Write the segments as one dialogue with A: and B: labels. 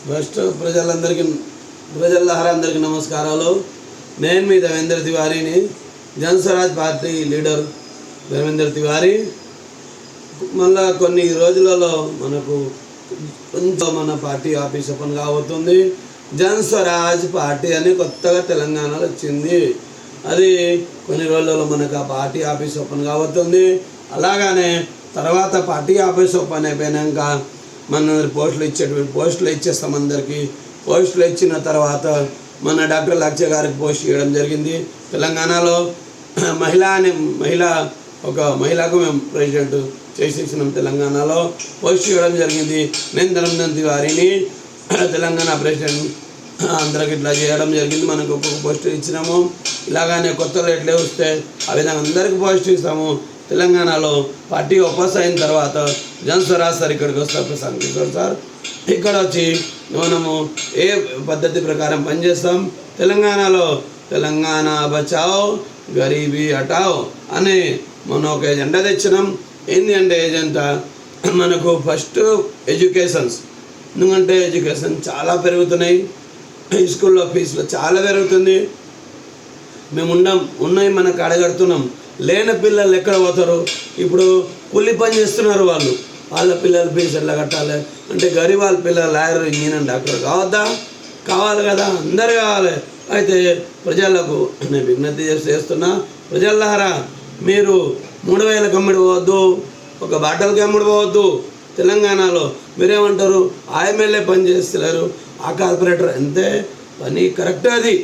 A: First ప్రజలందరికీ నమస్కారాలు. నేను మీ ధర్మేంద్ర తివారీని, జనస్వరాజ్ పార్టీ లీడర్ ధర్మేంద్ర తివారీ. మళ్ళా కొన్ని రోజులలో మనకు కొంచెం మన పార్టీ ఆఫీస్ ఓపెన్ కాబోతుంది. జనస్వరాజ్ పార్టీ అని కొత్తగా తెలంగాణలో వచ్చింది. అది కొన్ని రోజులలో మనకు ఆ పార్టీ ఆఫీస్ ఓపెన్ కాబోతుంది. అలాగనే తర్వాత పార్టీ ఆఫీస్ ఓపెన్ అయిపోయాక మన పోస్టులు ఇచ్చేస్తాం. అందరికీ పోస్టులు ఇచ్చిన తర్వాత మన డాక్టర్ లక్ష్య గారికి పోస్ట్ ఇవ్వడం జరిగింది. తెలంగాణలో ఒక మహిళకు మేము ప్రెసిడెంట్ చేసేసినాం. తెలంగాణలో పోస్ట్ ఇవ్వడం జరిగింది. నేను ధర్మేంద్ర తివారీని తెలంగాణ ప్రెసిడెంట్ అందరికి ఇట్లా చేయడం జరిగింది. మనకు ఒక్కొక్క పోస్ట్ ఇచ్చినాము. ఇలాగానే కొత్తలు ఎట్లే వస్తే ఆ విధంగా అందరికీ పోస్ట్ ఇస్తాము. తెలంగాణలో పార్టీ ఓపెన్ అయిన తర్వాత జనస్వరాజ్ సార్ ఇక్కడికి వస్తారు, ప్రశాంత్ కిషోర్ సార్. ఇక్కడ వచ్చి మనము ఏ పద్ధతి ప్రకారం పనిచేస్తాం. తెలంగాణలో తెలంగాణ బచావ్ గరీబీ హటావ్ అనే మనం ఒక ఎజెండా తెచ్చినాం. ఏంటి అంటే ఎజెండా మనకు ఫస్ట్ ఎడ్యుకేషన్స్. ఎందుకంటే ఎడ్యుకేషన్ చాలా పెరుగుతున్నాయి. స్కూల్లో ఫీజులు చాలా పెరుగుతుంది. మేము ఉన్నాయి మనకు అడగడుతున్నాం. లేని పిల్లలు ఎక్కడ పోతారు? ఇప్పుడు కూలి పని చేస్తున్నారు వాళ్ళ పిల్లల ఫీజు ఎట్లా కట్టాలి అంటే గరీబ్ వాళ్ళ పిల్లలు లాయర్, ఇంజనీర్, డాక్టర్ కావాలి కదా, అందరు కావాలి. అయితే ప్రజలకు నేను విజ్ఞప్తి చేస్తున్నా, ప్రజలారా మీరు 3000కి అమ్ముడు పోవద్దు, ఒక బాటలకి అమ్ముడు పోవద్దు. తెలంగాణలో మీరేమంటారు? ఆ ఎమ్మెల్యే పని చేస్తున్నారు, ఆ కార్పొరేటర్ అంతే పని కరెక్ట్. అది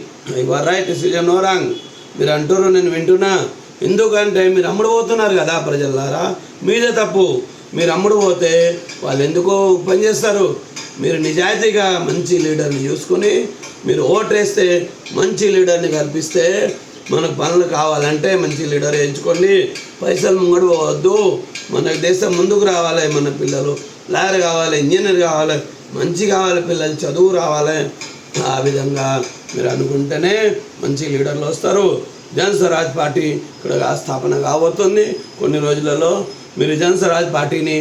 A: your right, decision no wrong మీరు అంటారు, నేను వింటున్నా. ఎందుకంటే మీరు అమ్ముడు పోతున్నారు కదా ప్రజలారా, మీదే తప్పు. మీరు అమ్ముడు పోతే వాళ్ళు ఎందుకో పనిచేస్తారు. మీరు నిజాయితీగా మంచి లీడర్ని చూసుకొని మీరు ఓటేస్తే, మంచి లీడర్ని కల్పిస్తే, మనకు పనులు కావాలంటే మంచి లీడర్ ఎంచుకోండి. పైసలు ముంగడు పోవద్దు. మన దేశం ముందుకు రావాలి. మన పిల్లలు లాయర్ కావాలి, ఇంజనీర్ కావాలి, మంచి కావాలి, పిల్లలు చదువు రావాలి. ఆ విధంగా మీరు అనుకుంటేనే మంచి లీడర్లు వస్తారు. జనస్వరాజ్ పార్టీ ఇక్కడ స్థాపన కాబోతుంది. కొన్ని రోజులలో మీరు జనస్వరాజ్ పార్టీని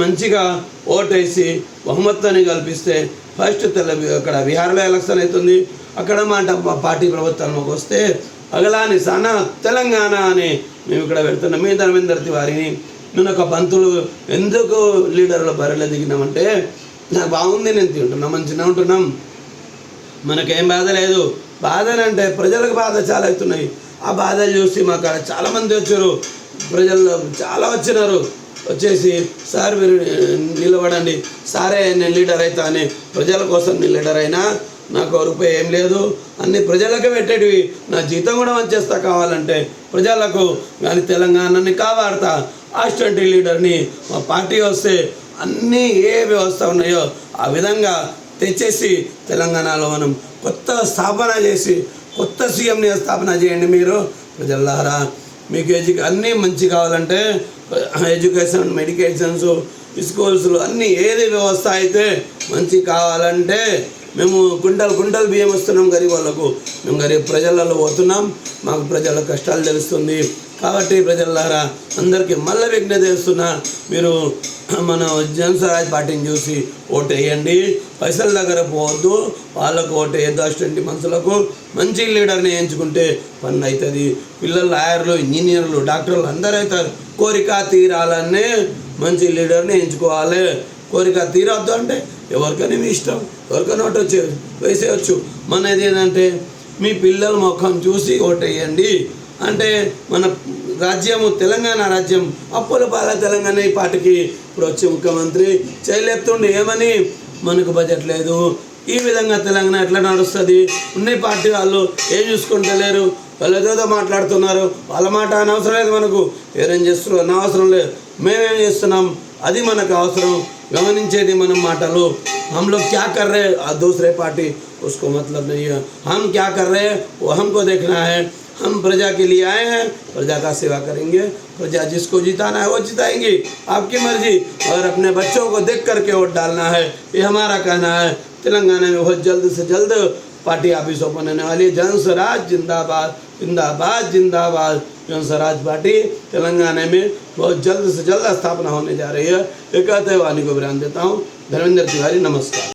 A: మంచిగా ఓటేసి బహుమతాన్ని కల్పిస్తే, ఫస్ట్ అక్కడ బీహార్లో ఎలక్షన్ అవుతుంది. అక్కడ మాట పార్టీ ప్రభుత్వంలోకి వస్తే అగలాని సానా తెలంగాణ అని మేము ఇక్కడ పెడుతున్నాం. మీ ధర్మేంద్ర తివారీని నేను ఒక పంతులు ఎందుకు లీడర్లో బరిలో దిగినామంటే నాకు బాగుంది, నేను తింటున్నాం, మంచిగా ఉంటున్నాం, మనకేం బాధ లేదు. బాధనంటే ప్రజలకు బాధ చాలా అవుతున్నాయి. ఆ బాధలు చూసి మాకు చాలామంది వచ్చారు, ప్రజల్లో చాలా వచ్చినారు. వచ్చేసి సార్ మీరు నిలబడండి, సారే నేను లీడర్ అవుతా అని. ప్రజల కోసం నేను లీడర్ అయినా నాకు రూపాయి ఏం లేదు, అన్ని ప్రజలకే పెట్టేటివి. నా జీతం కూడా వచ్చేస్తా కావాలంటే ప్రజలకు. కానీ తెలంగాణని కాపాడతా. అసిస్టెంట్ లీడర్ని మా పార్టీ వస్తే అన్నీ ఏ వ్యవస్థ ఉన్నాయో ఆ విధంగా తెచ్చేసి తెలంగాణలో మనం కొత్త స్థాపన చేసి కొత్త సీఎంని స్థాపన చేయండి. మీరు ప్రజలారా మీకు అన్నీ మంచి కావాలంటే ఎడ్యుకేషన్, మెడికేషన్స్, స్కూల్స్లో అన్నీ ఏది వ్యవస్థ అయితే మంచి కావాలంటే మేము కుంటలు బియ్యం వస్తున్నాం గరీబ్ వాళ్ళకు. మేము గరీబ్ ప్రజలలో పోతున్నాం, మాకు ప్రజల కష్టాలు తెలుస్తుంది. కాబట్టి ప్రజలారా అందరికీ మళ్ళీ విజ్ఞప్తి చేస్తున్నా, మీరు మన జనస్వరాజ్ పార్టీని చూసి ఓటు వేయండి. పైసల దగ్గర పోవద్దు, వాళ్ళకు ఓటు వేయద్దు. అసిస్టెంట్ మనుషులకు మంచి లీడర్ని ఎంచుకుంటే పని అవుతుంది. పిల్లలు లాయర్లు, ఇంజనీర్లు, డాక్టర్లు అందరూ అవుతారు. కోరిక తీరాలనే మంచి లీడర్ని ఎంచుకోవాలి. కోరిక తీరవద్దు అంటే ఎవరికైనా మీ ఇష్టం, ఎవరికైనా ఓటు వేసేయచ్చు. మనది ఏంటంటే మీ పిల్లల ముఖం చూసి ఓటు వేయండి. అంటే మన రాజ్యము తెలంగాణ రాజ్యం అప్పుల పాల తెలంగాణ. ఈ పార్టీకి ఇప్పుడు వచ్చే ముఖ్యమంత్రి చేయలేపుతుండే ఏమని మనకు బడ్జెట్ లేదు. ఈ విధంగా తెలంగాణ ఎట్లా నడుస్తుంది? ఉన్న పార్టీ వాళ్ళు ఏం చూసుకుంటలేరు, వాళ్ళు ఏదో మాట్లాడుతున్నారు. వాళ్ళ మాట అనవసరం లేదు మనకు. ఏరేం చేస్తున్నారు అనవసరం లేదు, మేమేం చేస్తున్నాం అది మనకు అవసరం. గమనించేది మనం మాటలు. हम लोग क्या कर रहे हैं दूसरे पार्टी उसको मतलब नहीं है. हम क्या कर रहे हैं वो हमको देखना है. हम प्रजा के लिए आए हैं, प्रजा का सेवा करेंगे. प्रजा जिसको जिताना है वो जिताएंगी, आपकी मर्जी. और अपने बच्चों को देख करके वोट डालना है, ये हमारा कहना है. तेलंगाना में बहुत जल्द से जल्द पार्टी ऑफिस ओपन होने वाली है. जनस्वराज जिंदाबाद जिंदाबाद जिंदाबाद. जनस्वराज पार्टी तेलंगाना में बहुत जल्द से जल्द स्थापना होने जा रही है. एक कहते वाणी को विराम देता हूँ. धर्मेंद्र तिवारी, नमस्कार.